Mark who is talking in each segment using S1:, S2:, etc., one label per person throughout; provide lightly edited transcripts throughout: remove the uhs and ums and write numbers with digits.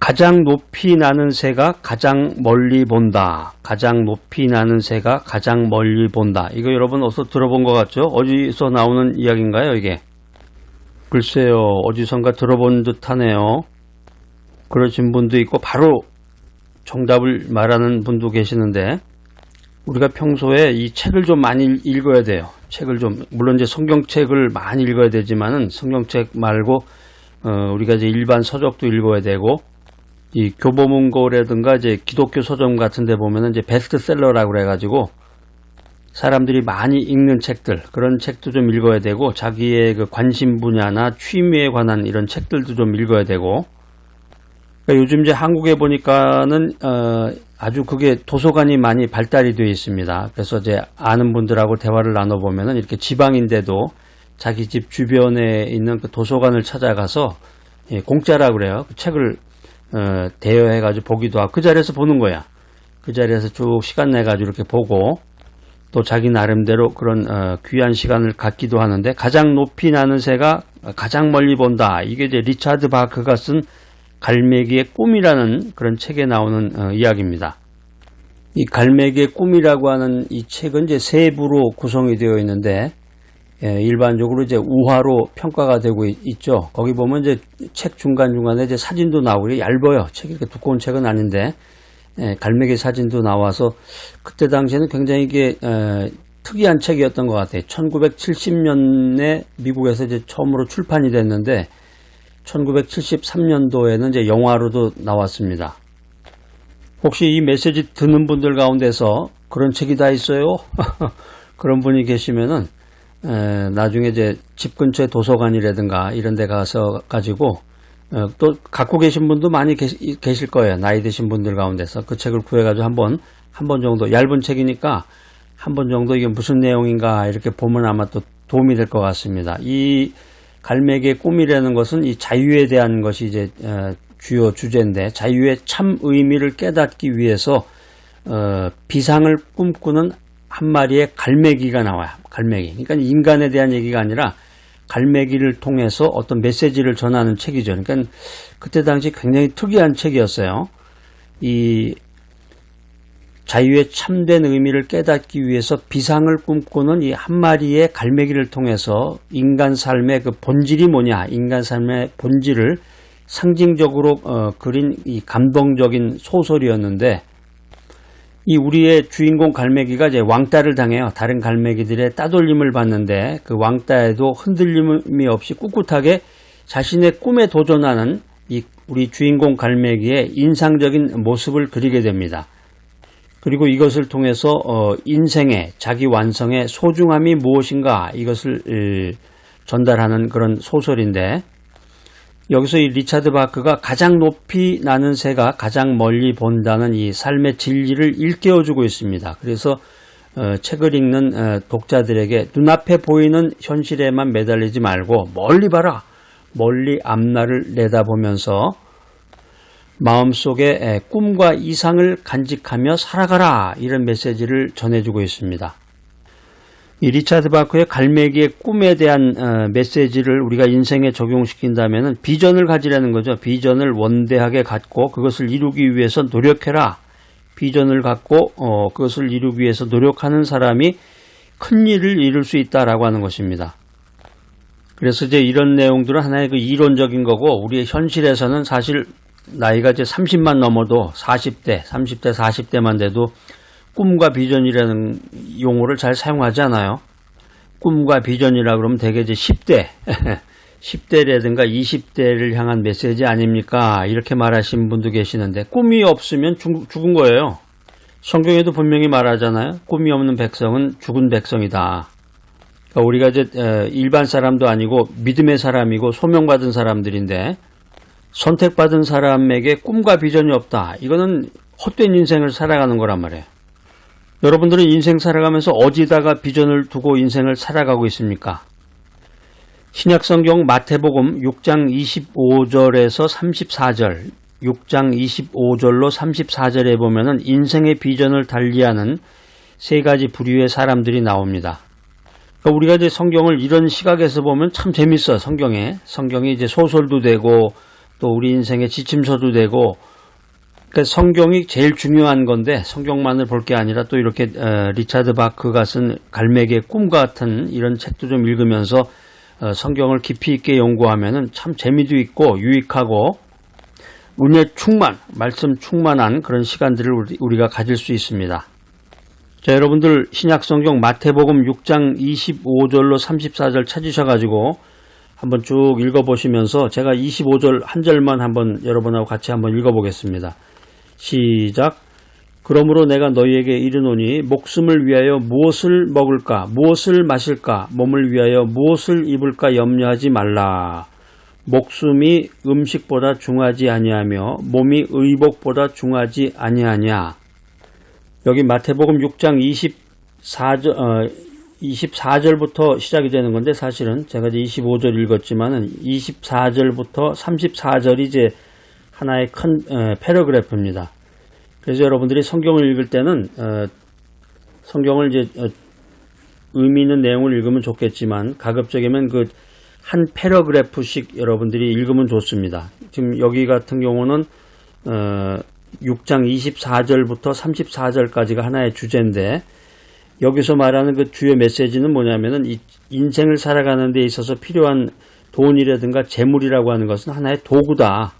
S1: 가장 높이 나는 새가 가장 멀리 본다. 가장 높이 나는 새가 가장 멀리 본다. 이거 여러분 어디서 들어본 것 같죠? 어디서 나오는 이야기인가요, 이게? 글쎄요, 어디선가 들어본 듯 하네요. 그러신 분도 있고 바로 정답을 말하는 분도 계시는데, 우리가 평소에 이 책을 좀 많이 읽어야 돼요. 책을 좀, 물론 이제 성경책을 많이 읽어야 되지만은 성경책 말고 우리가 이제 일반 서적도 읽어야 되고, 이 교보문고라든가 이제 기독교 서점 같은 데 보면은 이제 베스트셀러라고 그래가지고 사람들이 많이 읽는 책들, 그런 책도 좀 읽어야 되고, 자기의 그 관심 분야나 취미에 관한 이런 책들도 좀 읽어야 되고, 그러니까 요즘 이제 한국에 보니까는 아주 그게 도서관이 많이 발달이 되어 있습니다. 그래서 이제 아는 분들하고 대화를 나눠보면은 이렇게 지방인데도 자기 집 주변에 있는 그 도서관을 찾아가서 공짜라 그래요. 그 책을 대여해가지고 보기도 하고, 그 자리에서 보는 거야. 그 자리에서 쭉 시간 내가지고 이렇게 보고, 또 자기 나름대로 그런 귀한 시간을 갖기도 하는데, 가장 높이 나는 새가 가장 멀리 본다. 이게 이제 리차드 바크가 쓴 갈매기의 꿈이라는 그런 책에 나오는 이야기입니다. 이 갈매기의 꿈이라고 하는 이 책은 이제 세 부로 구성이 되어 있는데, 일반적으로 이제 우화로 평가가 되고 있죠. 거기 보면 이제 책 중간중간에 이제 사진도 나오고, 얇아요. 책이 이렇게 두꺼운 책은 아닌데, 갈매기 사진도 나와서 그때 당시에는 굉장히 이게 특이한 책이었던 것 같아요. 1970년에 미국에서 이제 처음으로 출판이 됐는데 1973년도에는 이제 영화로도 나왔습니다. 혹시 이 메시지 듣는 분들 가운데서 그런 책이 다 있어요? 그런 분이 계시면은 나중에 이제 집 근처에 도서관이라든가 이런 데 가서 가지고 또 갖고 계신 분도 많이 계실 거예요. 나이 드신 분들 가운데서 그 책을 구해가지고 한 번 정도, 얇은 책이니까 한 번 정도 이게 무슨 내용인가 이렇게 보면 아마 또 도움이 될 것 같습니다. 이 갈매기의 꿈이라는 것은 이 자유에 대한 것이 이제 주요 주제인데, 자유의 참 의미를 깨닫기 위해서 비상을 꿈꾸는 한 마리의 갈매기가 나와요. 갈매기. 그러니까 인간에 대한 얘기가 아니라 갈매기를 통해서 어떤 메시지를 전하는 책이죠. 그러니까 그때 당시 굉장히 특이한 책이었어요. 이 자유의 참된 의미를 깨닫기 위해서 비상을 꿈꾸는 이 한 마리의 갈매기를 통해서 인간 삶의 그 본질이 뭐냐, 인간 삶의 본질을 상징적으로 그린 이 감동적인 소설이었는데, 이 우리의 주인공 갈매기가 이제 왕따를 당해요. 다른 갈매기들의 따돌림을 받는데 그 왕따에도 흔들림이 없이 꿋꿋하게 자신의 꿈에 도전하는 이 우리 주인공 갈매기의 인상적인 모습을 그리게 됩니다. 그리고 이것을 통해서 인생의 자기 완성의 소중함이 무엇인가, 이것을 전달하는 그런 소설인데, 여기서 이 리차드 바크가 가장 높이 나는 새가 가장 멀리 본다는 이 삶의 진리를 일깨워주고 있습니다. 그래서 책을 읽는 독자들에게 눈앞에 보이는 현실에만 매달리지 말고 멀리 봐라, 멀리 앞날을 내다보면서 마음속에 꿈과 이상을 간직하며 살아가라, 이런 메시지를 전해주고 있습니다. 이 리차드 바크의 갈매기의 꿈에 대한 메시지를 우리가 인생에 적용시킨다면 비전을 가지라는 거죠. 비전을 원대하게 갖고 그것을 이루기 위해서 노력해라. 비전을 갖고 그것을 이루기 위해서 노력하는 사람이 큰 일을 이룰 수 있다라고 하는 것입니다. 그래서 이제 이런 내용들은 하나의 그 이론적인 거고, 우리의 현실에서는 사실 나이가 이제 30만 넘어도 40대, 30대, 40대만 돼도 꿈과 비전이라는 용어를 잘 사용하지 않아요. 꿈과 비전이라 그러면 대개 이제 10대, 10대라든가 20대를 향한 메시지 아닙니까? 이렇게 말하시는 분도 계시는데, 꿈이 없으면 죽은 거예요. 성경에도 분명히 말하잖아요. 꿈이 없는 백성은 죽은 백성이다. 그러니까 우리가 이제 일반 사람도 아니고 믿음의 사람이고 소명받은 사람들인데, 선택받은 사람에게 꿈과 비전이 없다. 이거는 헛된 인생을 살아가는 거란 말이에요. 여러분들은 인생 살아가면서 어디다가 비전을 두고 인생을 살아가고 있습니까? 신약성경 마태복음 6장 25절에서 34절, 6장 25절로 34절에 보면은 인생의 비전을 달리하는 세 가지 부류의 사람들이 나옵니다. 그러니까 우리가 이제 성경을 이런 시각에서 보면 참 재밌어요. 성경이 이제 소설도 되고 또 우리 인생의 지침서도 되고, 그러니까 성경이 제일 중요한 건데 성경만을 볼 게 아니라 또 이렇게 리차드 바크가 쓴 갈매기의 꿈 같은 이런 책도 좀 읽으면서 성경을 깊이 있게 연구하면은 참 재미도 있고 유익하고 은혜 충만, 말씀 충만한 그런 시간들을 우리가 가질 수 있습니다. 자, 여러분들 신약성경 마태복음 6장 25절로 34절 찾으셔가지고 한번 쭉 읽어보시면서 제가 25절 한 절만 한번 여러분하고 같이 한번 읽어보겠습니다. 시작. 그러므로 내가 너희에게 이르노니 목숨을 위하여 무엇을 먹을까 무엇을 마실까 몸을 위하여 무엇을 입을까 염려하지 말라. 목숨이 음식보다 중하지 아니하며 몸이 의복보다 중하지 아니하냐. 여기 마태복음 6장 24절부터 시작이 되는 건데 사실은 제가 이제 25절 읽었지만은 24절부터 34절이 이제 하나의 큰 패러그래프입니다. 그래서 여러분들이 성경을 읽을 때는 성경을 이제 의미 있는 내용을 읽으면 좋겠지만 가급적이면 그 한 패러그래프씩 여러분들이 읽으면 좋습니다. 지금 여기 같은 경우는 6장 24절부터 34절까지가 하나의 주제인데 여기서 말하는 그 주요 메시지는 뭐냐면은 이 인생을 살아가는 데 있어서 필요한 돈이라든가 재물이라고 하는 것은 하나의 도구다.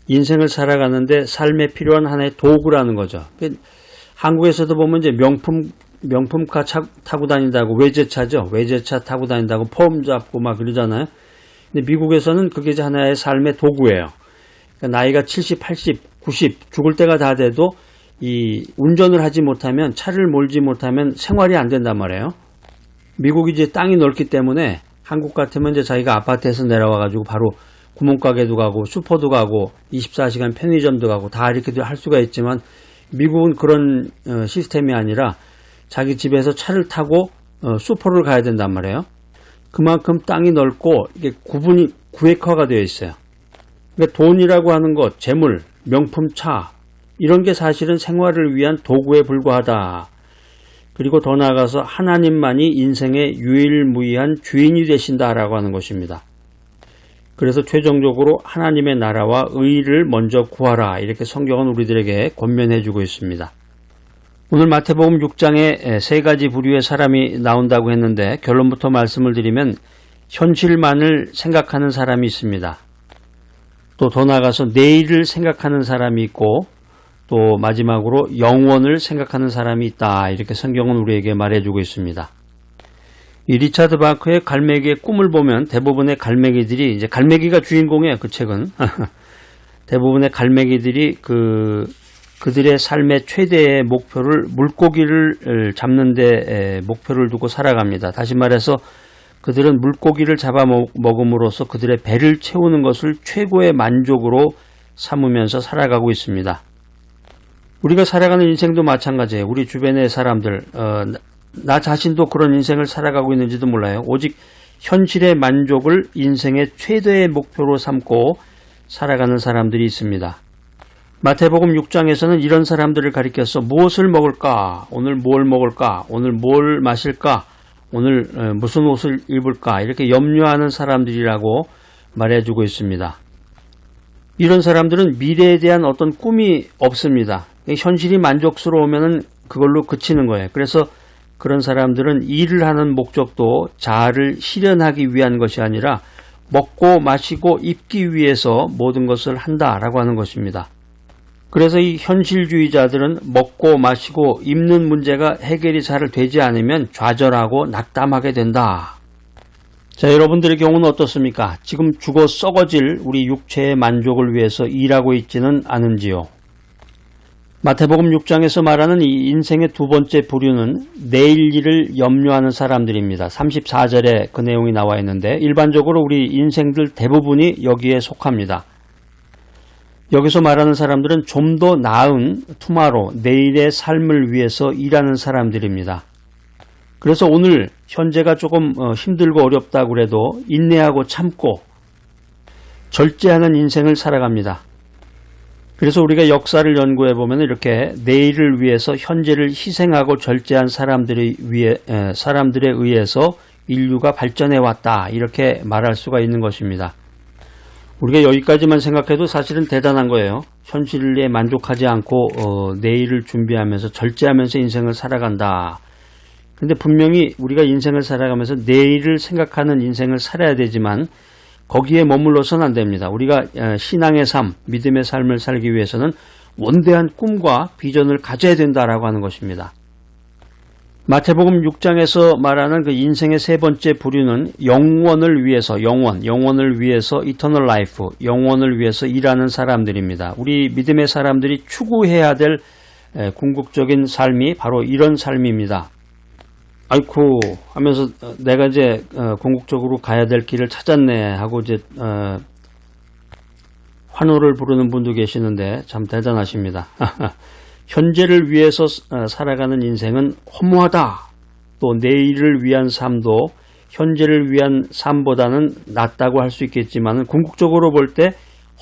S1: 인생을 살아가는데 삶에 필요한 하나의 도구라는 거죠. 한국에서도 보면 이제 명품카 타고 다닌다고 외제차죠. 외제차 타고 다닌다고 폼 잡고 막 그러잖아요. 근데 미국에서는 그게 이제 하나의 삶의 도구예요. 그러니까 나이가 70, 80, 90 죽을 때가 다 돼도 이 운전을 하지 못하면 차를 몰지 못하면 생활이 안 된단 말이에요. 미국이 이제 땅이 넓기 때문에 한국 같으면 이제 자기가 아파트에서 내려와 가지고 바로 구멍가게도 가고 슈퍼도 가고 24시간 편의점도 가고 다 이렇게 할 수가 있지만 미국은 그런 시스템이 아니라 자기 집에서 차를 타고 슈퍼를 가야 된단 말이에요. 그만큼 땅이 넓고 이게 구획화가 되어 있어요. 그러니까 돈이라고 하는 것, 재물, 명품 차 이런 게 사실은 생활을 위한 도구에 불과하다. 그리고 더 나아가서 하나님만이 인생의 유일무이한 주인이 되신다라고 하는 것입니다. 그래서 최종적으로 하나님의 나라와 의를 먼저 구하라 이렇게 성경은 우리들에게 권면해주고 있습니다. 오늘 마태복음 6장에 세 가지 부류의 사람이 나온다고 했는데 결론부터 말씀을 드리면 현실만을 생각하는 사람이 있습니다. 또 더 나아가서 내일을 생각하는 사람이 있고 또 마지막으로 영원을 생각하는 사람이 있다. 이렇게 성경은 우리에게 말해주고 있습니다. 이 리차드 바크의 갈매기의 꿈을 보면 대부분의 갈매기들이 이제 갈매기가 주인공이에요. 그 책은 대부분의 갈매기들이 그들의 삶의 최대의 목표를 물고기를 잡는 데 목표를 두고 살아갑니다. 다시 말해서 그들은 물고기를 잡아먹음으로써 그들의 배를 채우는 것을 최고의 만족으로 삼으면서 살아가고 있습니다. 우리가 살아가는 인생도 마찬가지예요. 우리 주변의 사람들, 나 자신도 그런 인생을 살아가고 있는지도 몰라요. 오직 현실의 만족을 인생의 최대의 목표로 삼고 살아가는 사람들이 있습니다. 마태복음 6장에서는 이런 사람들을 가리켜서 무엇을 먹을까? 오늘 뭘 먹을까? 오늘 뭘 마실까? 오늘 무슨 옷을 입을까? 이렇게 염려하는 사람들이라고 말해주고 있습니다. 이런 사람들은 미래에 대한 어떤 꿈이 없습니다. 현실이 만족스러우면 그걸로 그치는 거예요. 그래서 그런 사람들은 일을 하는 목적도 자아를 실현하기 위한 것이 아니라 먹고 마시고 입기 위해서 모든 것을 한다라고 하는 것입니다. 그래서 이 현실주의자들은 먹고 마시고 입는 문제가 해결이 잘 되지 않으면 좌절하고 낙담하게 된다. 자, 여러분들의 경우는 어떻습니까? 지금 죽어 썩어질 우리 육체의 만족을 위해서 일하고 있지는 않은지요? 마태복음 6장에서 말하는 이 인생의 두 번째 부류는 내일 일을 염려하는 사람들입니다. 34절에 그 내용이 나와 있는데 일반적으로 우리 인생들 대부분이 여기에 속합니다. 여기서 말하는 사람들은 좀 더 나은 투마로, 내일의 삶을 위해서 일하는 사람들입니다. 그래서 오늘 현재가 조금 힘들고 어렵다고 그래도 인내하고 참고 절제하는 인생을 살아갑니다. 그래서 우리가 역사를 연구해 보면 이렇게 내일을 위해서 현재를 희생하고 절제한 사람들에 의해서 인류가 발전해 왔다 이렇게 말할 수가 있는 것입니다. 우리가 여기까지만 생각해도 사실은 대단한 거예요. 현실에 만족하지 않고 내일을 준비하면서 절제하면서 인생을 살아간다. 근데 분명히 우리가 인생을 살아가면서 내일을 생각하는 인생을 살아야 되지만 거기에 머물러서는 안 됩니다. 우리가 신앙의 삶, 믿음의 삶을 살기 위해서는 원대한 꿈과 비전을 가져야 된다라고 하는 것입니다. 마태복음 6장에서 말하는 그 인생의 세 번째 부류는 영원을 위해서, 영원을 위해서 eternal life, 영원을 위해서 일하는 사람들입니다. 우리 믿음의 사람들이 추구해야 될 궁극적인 삶이 바로 이런 삶입니다. 아이쿠 하면서 내가 이제 궁극적으로 가야 될 길을 찾았네 하고 이제 환호를 부르는 분도 계시는데 참 대단하십니다. 현재를 위해서 살아가는 인생은 허무하다. 또 내일을 위한 삶도 현재를 위한 삶보다는 낫다고 할 수 있겠지만 궁극적으로 볼 때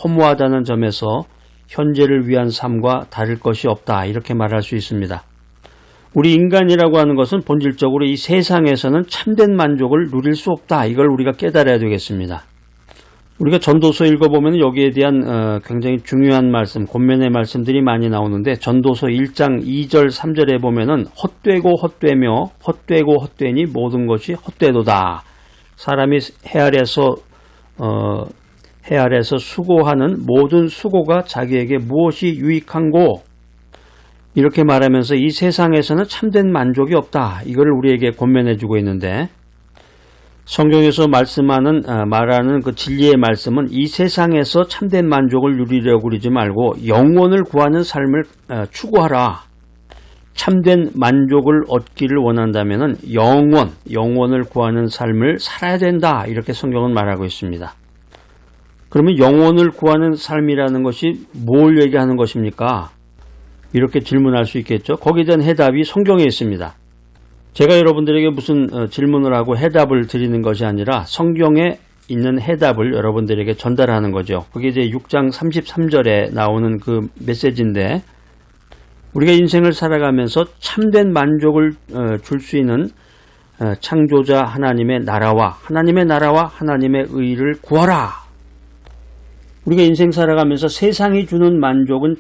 S1: 허무하다는 점에서 현재를 위한 삶과 다를 것이 없다. 이렇게 말할 수 있습니다. 우리 인간이라고 하는 것은 본질적으로 이 세상에서는 참된 만족을 누릴 수 없다. 이걸 우리가 깨달아야 되겠습니다. 우리가 전도서 읽어보면 여기에 대한 굉장히 중요한 말씀, 권면의 말씀들이 많이 나오는데 전도서 1장 2절 3절에 보면은 헛되고 헛되며 헛되고 헛되니 모든 것이 헛되도다. 사람이 해 아래서 수고하는 모든 수고가 자기에게 무엇이 유익한고 이렇게 말하면서 이 세상에서는 참된 만족이 없다. 이걸 우리에게 권면해 주고 있는데 성경에서 말하는 그 진리의 말씀은 이 세상에서 참된 만족을 누리려고 그러지 말고 영원을 구하는 삶을 추구하라. 참된 만족을 얻기를 원한다면 영원을 구하는 삶을 살아야 된다. 이렇게 성경은 말하고 있습니다. 그러면 영원을 구하는 삶이라는 것이 뭘 얘기하는 것입니까? 이렇게 질문할 수 있겠죠. 거기에 대한 해답이 성경에 있습니다. 제가 여러분들에게 무슨 질문을 하고 해답을 드리는 것이 아니라 성경에 있는 해답을 여러분들에게 전달하는 거죠. 그게 이제 6장 33절에 나오는 그 메시지인데 우리가 인생을 살아가면서 참된 만족을 줄 수 있는 창조자 하나님의 나라와 하나님의 의를 구하라. 우리가 인생 살아가면서 세상이 주는 만족은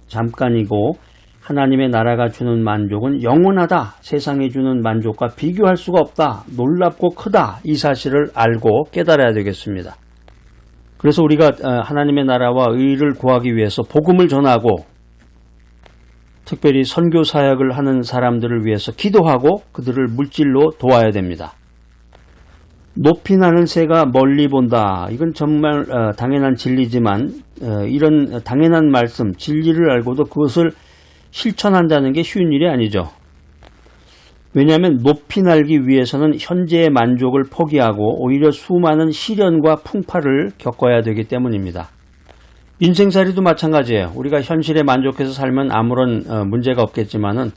S1: 잠깐이고 하나님의 나라가 주는 만족은 영원하다. 세상이 주는 만족과 비교할 수가 없다. 놀랍고 크다. 이 사실을 알고 깨달아야 되겠습니다. 그래서 우리가 하나님의 나라와 의를 구하기 위해서 복음을 전하고 특별히 선교 사역을 하는 사람들을 위해서 기도하고 그들을 물질로 도와야 됩니다. 높이 나는 새가 멀리 본다. 이건 정말 당연한 진리지만 이런 당연한 말씀, 진리를 알고도 그것을 실천한다는 게 쉬운 일이 아니죠. 왜냐하면 높이 날기 위해서는 현재의 만족을 포기하고 오히려 수많은 시련과 풍파를 겪어야 되기 때문입니다. 인생살이도 마찬가지예요. 우리가 현실에 만족해서 살면 아무런 문제가 없겠지만은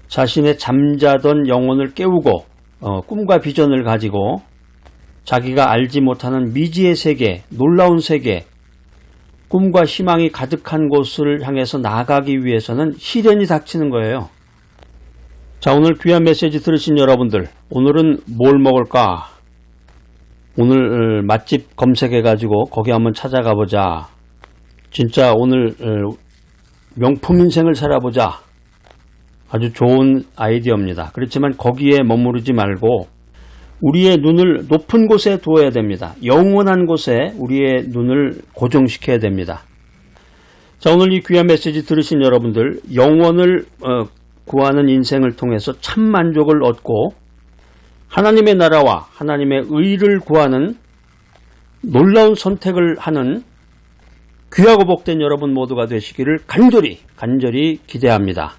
S1: 자신의 잠자던 영혼을 깨우고 꿈과 비전을 가지고 자기가 알지 못하는 미지의 세계, 놀라운 세계, 꿈과 희망이 가득한 곳을 향해서 나아가기 위해서는 시련이 닥치는 거예요. 자, 오늘 귀한 메시지 들으신 여러분들, 오늘은 뭘 먹을까? 오늘 맛집 검색해가지고 거기 한번 찾아가 보자. 진짜 오늘 명품 인생을 살아보자. 아주 좋은 아이디어입니다. 그렇지만 거기에 머무르지 말고 우리의 눈을 높은 곳에 두어야 됩니다. 영원한 곳에 우리의 눈을 고정시켜야 됩니다. 자, 오늘 이 귀한 메시지 들으신 여러분들, 영원을 구하는 인생을 통해서 참 만족을 얻고 하나님의 나라와 하나님의 의를 구하는 놀라운 선택을 하는 귀하고 복된 여러분 모두가 되시기를 간절히 기대합니다.